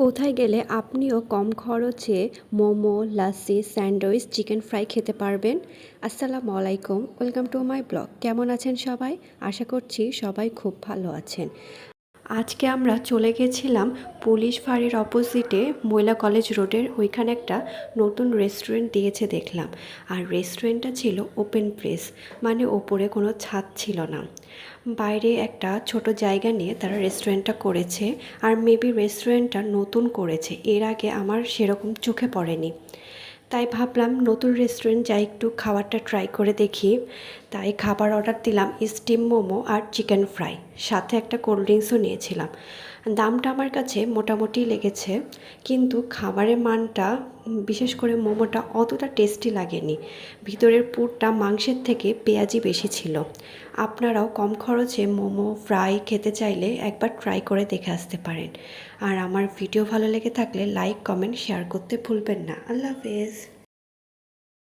কোথায় গেলে আপনিও কম খরচে momo, lassi, sandwich, chicken fry খেতে পারবেন? আসসালামু আলাইকুম, ওয়েলকাম টু মাই ব্লগ। কেমন আছেন সবাই? আশা করছি সবাই খুব ভালো আছেন। আজকে আমরা চলে গেছিলাম পুলিশ ফাঁড়ির অপোজিটে মহিলা কলেজ রোডের ওইখানে একটা নতুন রেস্টুরেন্ট দিয়েছে দেখলাম। আর রেস্টুরেন্টটা ছিল ওপেন প্লেস, মানে ওপরে কোনো ছাদ ছিল না। বাইরে একটা ছোট জায়গা নিয়ে তারা রেস্টুরেন্টটা করেছে। আর মেবি রেস্টুরেন্টটা নতুন করেছে, এর আগে আমার সেরকম চোখে পড়েনি। তাই ভাবলাম নতুন রেস্টুরেন্ট যাই, একটু খাবারটা ট্রাই করে দেখি। তাই খাবার অর্ডার দিলাম, স্টিম মোমো আর চিকেন ফ্রাই, সাথে একটা কোল্ড ড্রিঙ্কসও নিয়েছিলাম। দামটা আমার কাছে মোটামুটি লেগেছে, কিন্তু খাবারের মানটা, বিশেষ করে মোমোটা অতটা টেস্টি লাগেনি। ভিতরের পুরটা মাংসের থেকে পেঁয়াজি বেশি ছিল। আপনারাও কম খরচে মোমো ফ্রাই খেতে চাইলে একবার ট্রাই করে দেখে আসতে পারেন। আর আমার ভিডিও ভালো লেগে থাকলে লাইক, কমেন্ট, শেয়ার করতে ভুলবেন না। আল্লাহ হাফেজ।